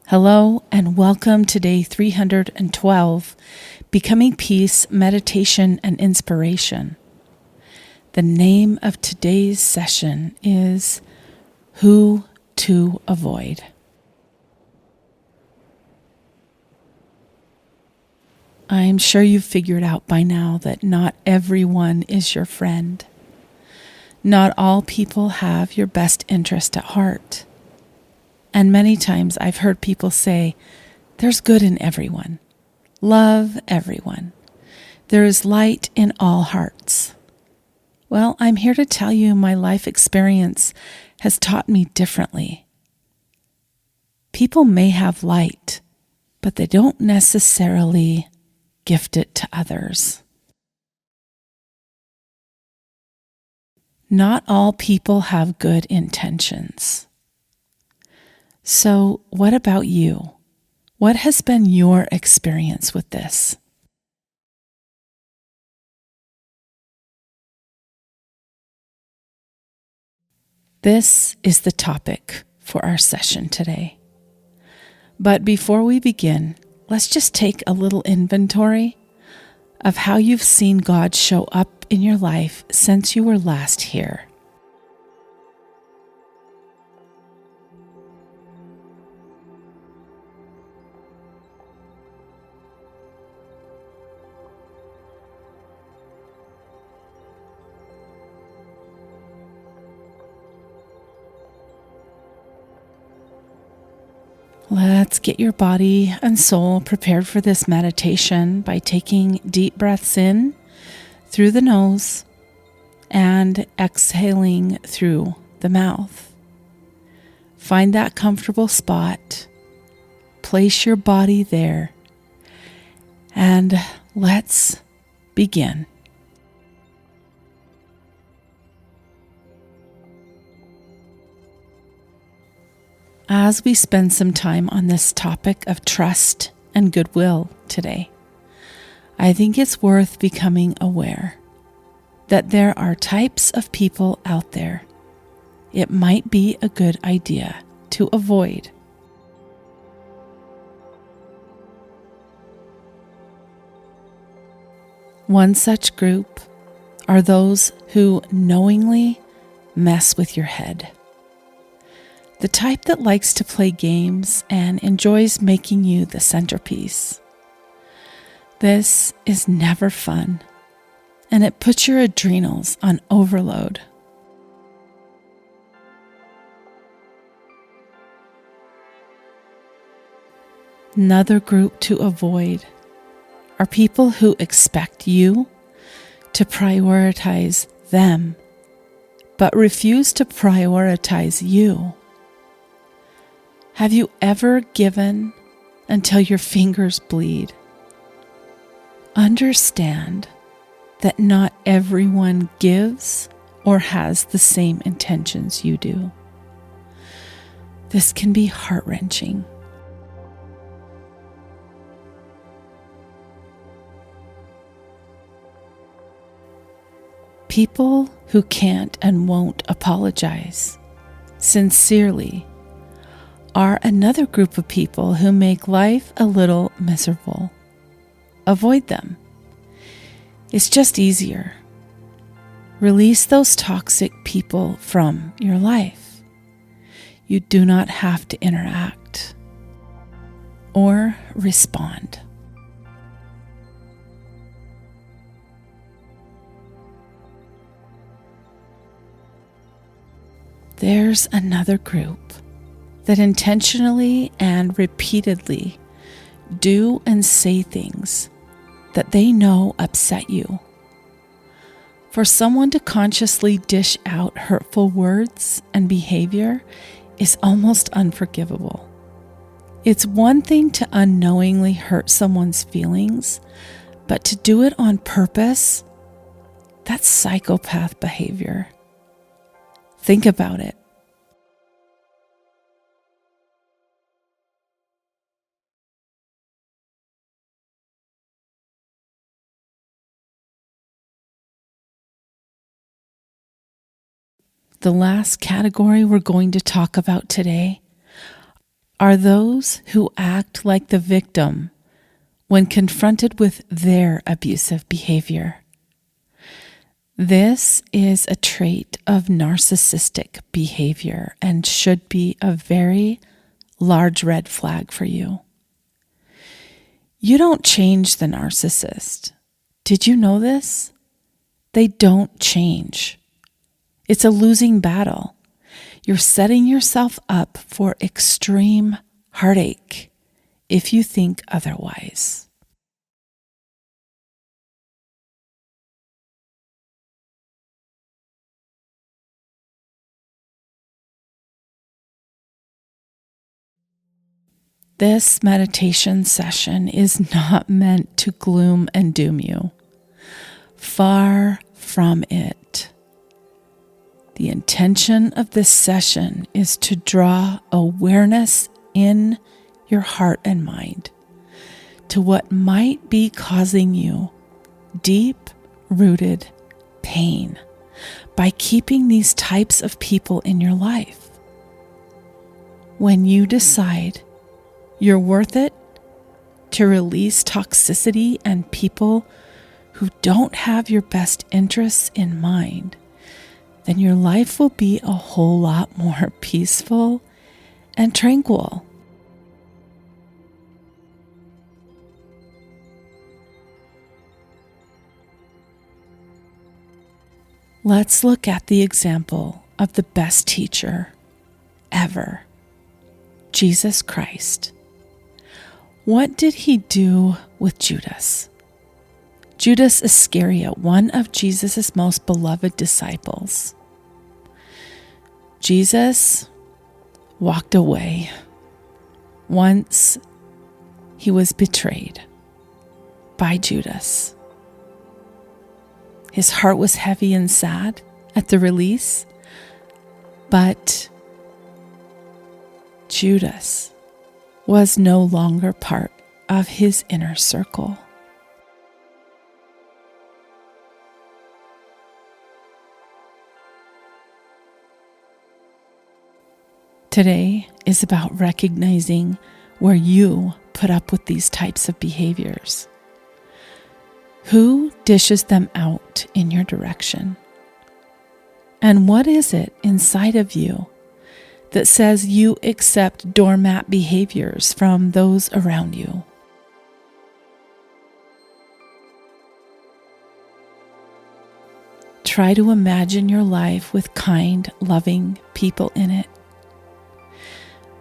Hello and welcome to day 312, Becoming Peace, Meditation and Inspiration. The name of today's session is Who to Avoid. I'm sure you've figured out by now that not everyone is your friend. Not all people have your best interest at heart. And many times I've heard people say, there's good in everyone. Love everyone. There is light in all hearts. Well, I'm here to tell you my life experience has taught me differently. People may have light, but they don't necessarily gift it to others. Not all people have good intentions. So, what about you? What has been your experience with this? This is the topic for our session today. But before we begin, let's just take a little inventory of how you've seen God show up in your life since you were last here. Let's get your body and soul prepared for this meditation by taking deep breaths in through the nose and exhaling through the mouth. Find that comfortable spot, place your body there, and let's begin. As we spend some time on this topic of trust and goodwill today, I think it's worth becoming aware that there are types of people out there it might be a good idea to avoid. One such group are those who knowingly mess with your head. The type that likes to play games and enjoys making you the centerpiece. This is never fun, and it puts your adrenals on overload. Another group to avoid are people who expect you to prioritize them, but refuse to prioritize you. Have you ever given until your fingers bleed? Understand that not everyone gives or has the same intentions you do. This can be heart-wrenching. People who can't and won't apologize sincerely are another group of people who make life a little miserable. Avoid them. It's just easier. Release those toxic people from your life. You do not have to interact or respond. There's another group that intentionally and repeatedly do and say things that they know upset you. For someone to consciously dish out hurtful words and behavior is almost unforgivable. It's one thing to unknowingly hurt someone's feelings, but to do it on purpose, that's psychopath behavior. Think about it. The last category we're going to talk about today are those who act like the victim when confronted with their abusive behavior. This is a trait of narcissistic behavior and should be a very large red flag for you. You don't change the narcissist. Did you know this? They don't change. It's a losing battle. You're setting yourself up for extreme heartache if you think otherwise. This meditation session is not meant to gloom and doom you. Far from it. The intention of this session is to draw awareness in your heart and mind to what might be causing you deep-rooted pain by keeping these types of people in your life. When you decide you're worth it to release toxicity and people who don't have your best interests in mind, then your life will be a whole lot more peaceful and tranquil. Let's look at the example of the best teacher ever, Jesus Christ. What did he do with Judas? Judas Iscariot, one of Jesus' most beloved disciples. Jesus walked away once he was betrayed by Judas. His heart was heavy and sad at the release, but Judas was no longer part of his inner circle. Today is about recognizing where you put up with these types of behaviors. Who dishes them out in your direction? And what is it inside of you that says you accept doormat behaviors from those around you? Try to imagine your life with kind, loving people in it.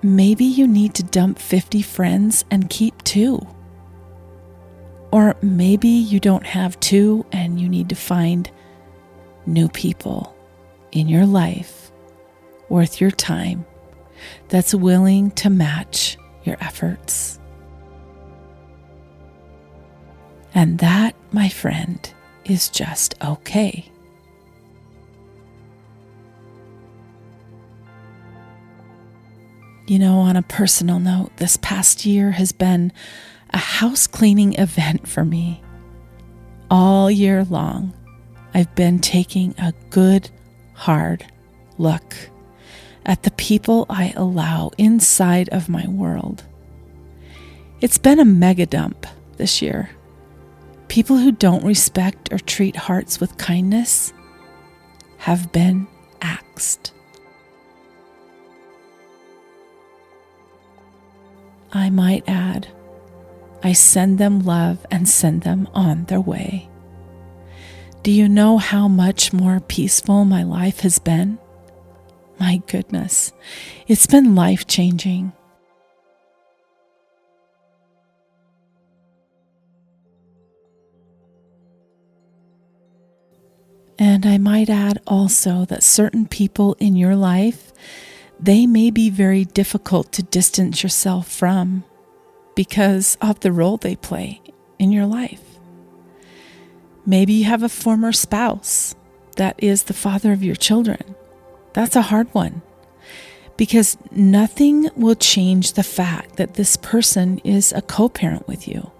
Maybe you need to dump 50 friends and keep 2. Or maybe you don't have 2 and you need to find new people in your life worth your time that's willing to match your efforts. And that, my friend, is just okay. You know, on a personal note, this past year has been a house cleaning event for me. All year long, I've been taking a good, hard look at the people I allow inside of my world. It's been a mega dump this year. People who don't respect or treat hearts with kindness have been axed. I might add, I send them love and send them on their way. Do you know how much more peaceful my life has been? My goodness, it's been life-changing. And I might add also that certain people in your life, they may be very difficult to distance yourself from because of the role they play in your life. Maybe you have a former spouse that is the father of your children. That's a hard one because nothing will change the fact that this person is a co-parent with you.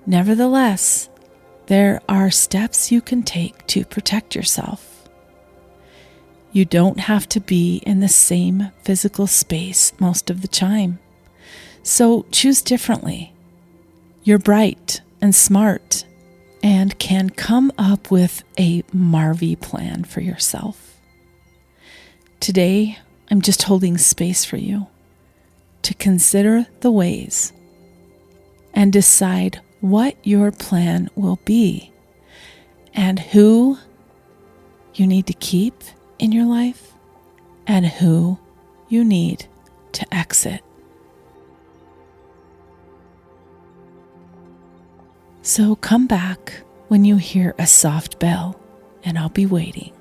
Nevertheless, there are steps you can take to protect yourself. You don't have to be in the same physical space most of the time. So choose differently. You're bright and smart and can come up with a Marvy plan for yourself. Today, I'm just holding space for you to consider the ways and decide what your plan will be and who you need to keep in your life and who you need to exit. So come back when you hear a soft bell, and I'll be waiting.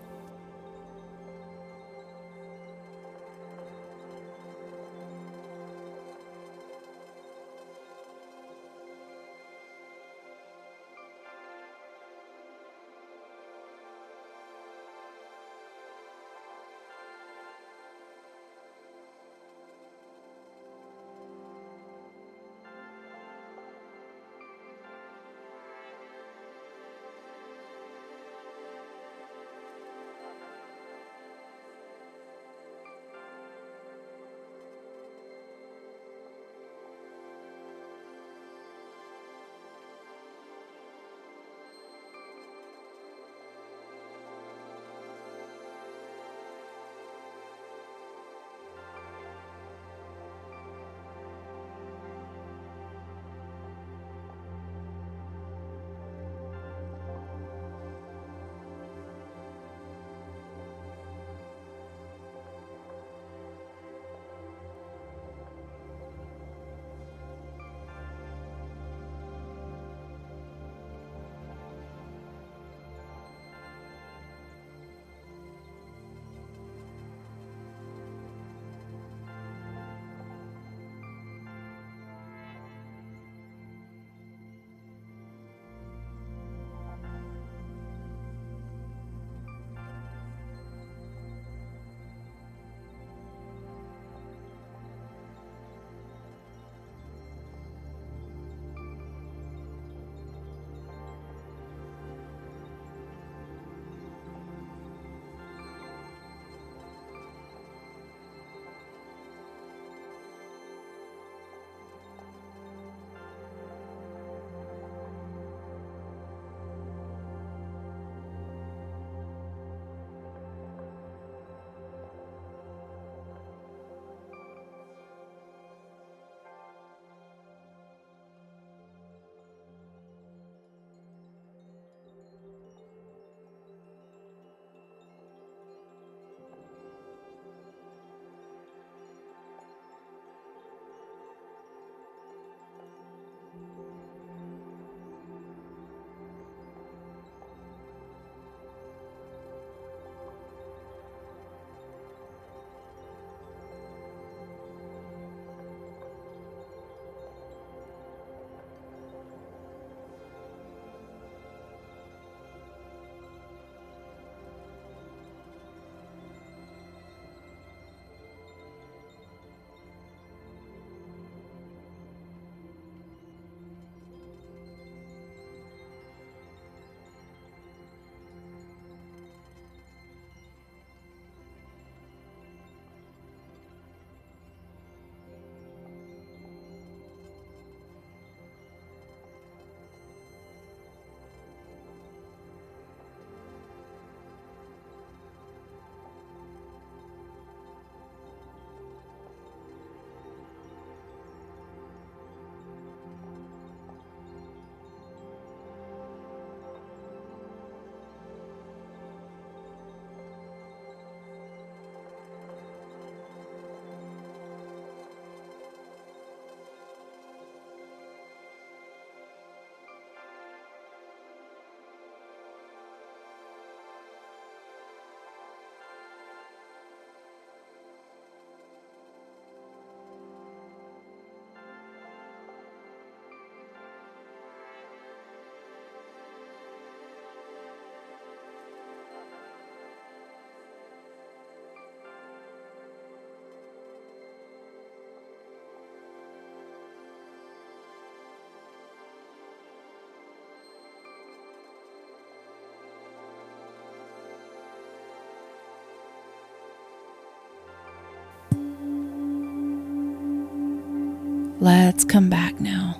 Let's come back now.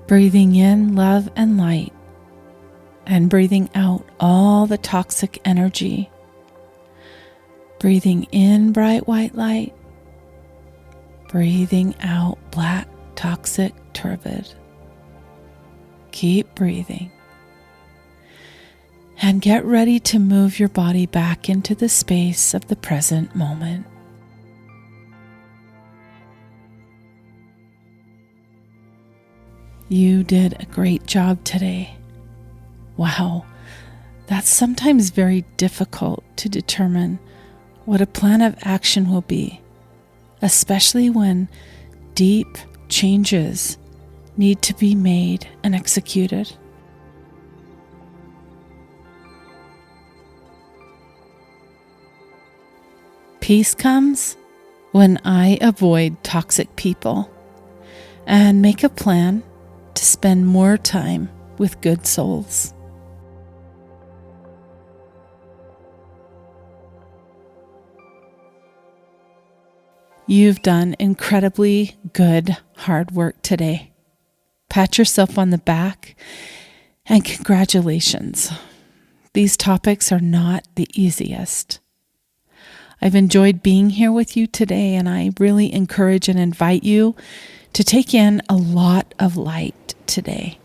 Breathing in love and light, and breathing out all the toxic energy. Breathing in bright white light, breathing out black, toxic, turbid. Keep breathing. And get ready to move your body back into the space of the present moment. You did a great job today. Wow, that's sometimes very difficult to determine what a plan of action will be, especially when deep changes need to be made and executed. Peace comes when I avoid toxic people and make a plan to spend more time with good souls. You've done incredibly good hard work today. Pat yourself on the back and congratulations. These topics are not the easiest. I've enjoyed being here with you today, and I really encourage and invite you to take in a lot of light today,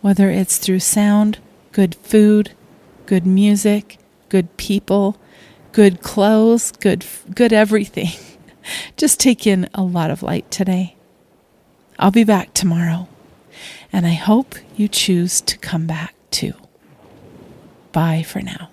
whether it's through sound, good food, good music, good people, good clothes, good everything. Just take in a lot of light today. I'll be back tomorrow, and I hope you choose to come back too. Bye for now.